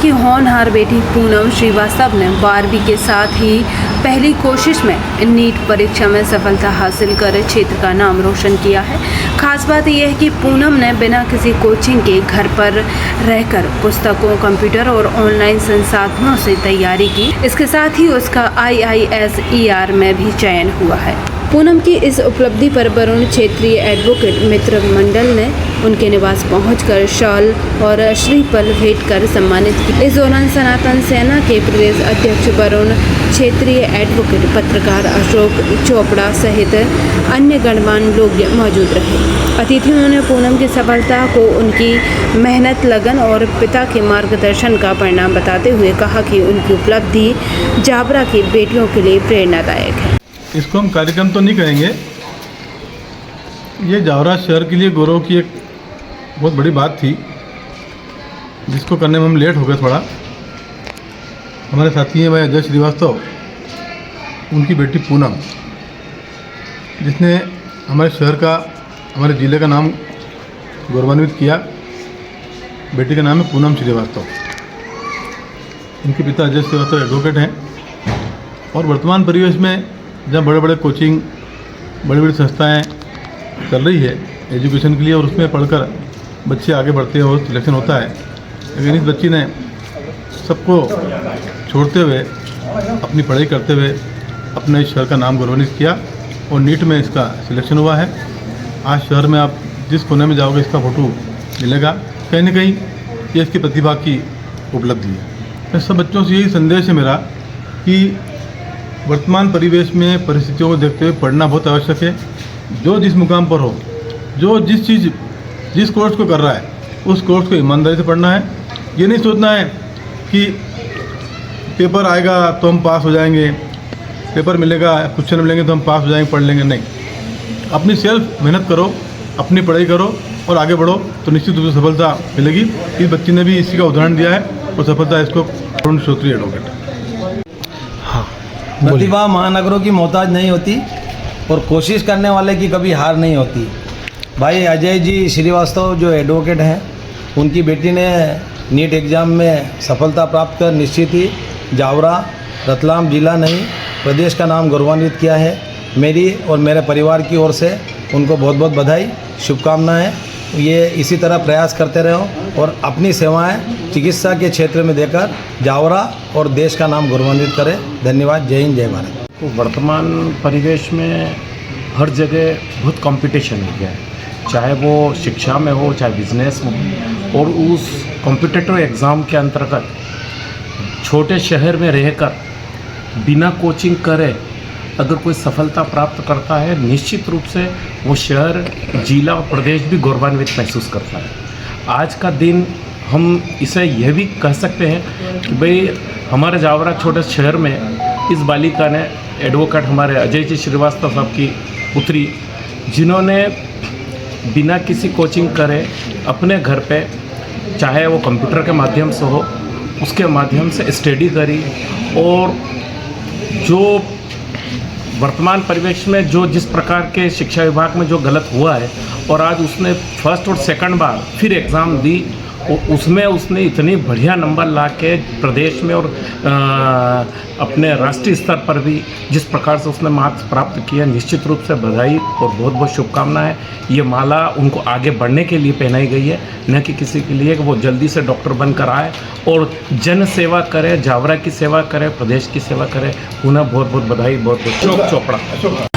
की होनहार बेटी पूनम श्रीवास्तव ने 12वीं के साथ ही पहली कोशिश में नीट परीक्षा में सफलता हासिल कर क्षेत्र का नाम रोशन किया है। खास बात यह है कि पूनम ने बिना किसी कोचिंग के घर पर रहकर पुस्तकों, कंप्यूटर और ऑनलाइन संसाधनों से तैयारी की। इसके साथ ही उसका IIS ER में भी चयन हुआ है। पूनम की इस उपलब्धि पर वरुण क्षेत्रीय एडवोकेट मित्र मंडल ने उनके निवास पहुंचकर शॉल और श्रीफल भेंट कर सम्मानित किया। इस दौरान सनातन सेना के प्रदेश अध्यक्ष वरुण, क्षेत्रीय एडवोकेट, पत्रकार अशोक चोपड़ा सहित अन्य गणमान्य लोग मौजूद रहे। अतिथियों ने पूनम की सफलता को उनकी मेहनत, लगन और पिता के मार्गदर्शन का परिणाम बताते हुए कहा कि उनकी उपलब्धि जावरा की बेटियों के लिए प्रेरणादायक है। इसको हम कार्यक्रम तो नहीं करेंगे, ये जावरा शहर के लिए गौरव की एक बहुत बड़ी बात थी, जिसको करने में हम लेट हो गए थोड़ा। हमारे साथी हैं भाई अजय श्रीवास्तव, उनकी बेटी पूनम, जिसने हमारे शहर का, हमारे ज़िले का नाम गौरवान्वित किया। बेटी का नाम है पूनम श्रीवास्तव। इनके पिता अजय श्रीवास्तव एडवोकेट हैं और वर्तमान परिवेश में जहाँ बड़े बड़े कोचिंग, बड़ी बड़ी संस्थाएं चल रही है एजुकेशन के लिए, और उसमें पढ़कर बच्चे आगे बढ़ते हैं और सिलेक्शन होता है, लेकिन इस बच्ची ने सबको छोड़ते हुए, अपनी पढ़ाई करते हुए अपने शहर का नाम गौरवान्वित किया और नीट में इसका सिलेक्शन हुआ है। आज शहर में आप जिस कोने में जाओगे इसका फोटो मिलेगा। कहीं ना कहीं ये इसकी प्रतिभा की उपलब्धि है। मैं सब बच्चों से यही संदेश है मेरा कि वर्तमान परिवेश में परिस्थितियों को देखते हुए पढ़ना बहुत आवश्यक है। जो जिस मुकाम पर हो, जो जिस कोर्स को कर रहा है, उस कोर्स को ईमानदारी से पढ़ना है। ये नहीं सोचना है कि पेपर आएगा तो हम पास हो जाएंगे, पेपर मिलेगा, क्वेश्चन मिलेंगे तो हम पास हो जाएंगे, पढ़ लेंगे। नहीं, अपनी सेल्फ मेहनत करो, अपनी पढ़ाई करो और आगे बढ़ो तो निश्चित रूप से सफलता मिलेगी। इस बच्ची ने भी इसी का उदाहरण दिया है और सफलता इसको वरुण क्षेत्रीय एडवोकेट। प्रतिभा महानगरों की मोहताज नहीं होती और कोशिश करने वाले की कभी हार नहीं होती। भाई अजय जी श्रीवास्तव जो एडवोकेट हैं, उनकी बेटी ने नीट एग्ज़ाम में सफलता प्राप्त कर निश्चित ही जावरा, रतलाम जिला नहीं प्रदेश का नाम गौरवान्वित किया है। मेरी और मेरे परिवार की ओर से उनको बहुत बहुत बधाई, शुभकामनाएँ। ये इसी तरह प्रयास करते रहो और अपनी सेवाएं चिकित्सा के क्षेत्र में देकर जावरा और देश का नाम गौरवान्वित करें। धन्यवाद। जय हिंद, जय भारत। तो वर्तमान परिवेश में हर जगह बहुत कंपटीशन हो गया है, चाहे वो शिक्षा में हो, चाहे बिजनेस में हो। और उस कॉम्पिटिटिव एग्ज़ाम के अंतर्गत छोटे शहर में रहकर बिना कोचिंग करे अगर कोई सफलता प्राप्त करता है, निश्चित रूप से वो शहर, जिला और प्रदेश भी गौरवान्वित महसूस करता है। आज का दिन हम इसे यह भी कह सकते हैं कि भाई हमारे जावरा छोटे शहर में इस बालिका ने, एडवोकेट हमारे अजय जी श्रीवास्तव साहब की पुत्री, जिन्होंने बिना किसी कोचिंग करे अपने घर पे, चाहे वो कंप्यूटर के माध्यम से हो, उसके माध्यम से स्टडी करी। और जो वर्तमान परिवेश में जो जिस प्रकार के शिक्षा विभाग में जो गलत हुआ है, और आज उसने फर्स्ट और सेकंड बार फिर एग्ज़ाम दी और उसमें उसने इतनी बढ़िया नंबर ला के प्रदेश में और अपने राष्ट्रीय स्तर पर भी जिस प्रकार से उसने मार्क्स प्राप्त किया, निश्चित रूप से बधाई और बहुत बहुत शुभकामनाएं। ये माला उनको आगे बढ़ने के लिए पहनाई गई है, न कि किसी के लिए कि वो जल्दी से डॉक्टर बनकर आए और जन सेवा करे, जावरा की सेवा करे, प्रदेश की सेवा करे। उन्हें बहुत बहुत बधाई, बहुत बहुत चोपड़ा।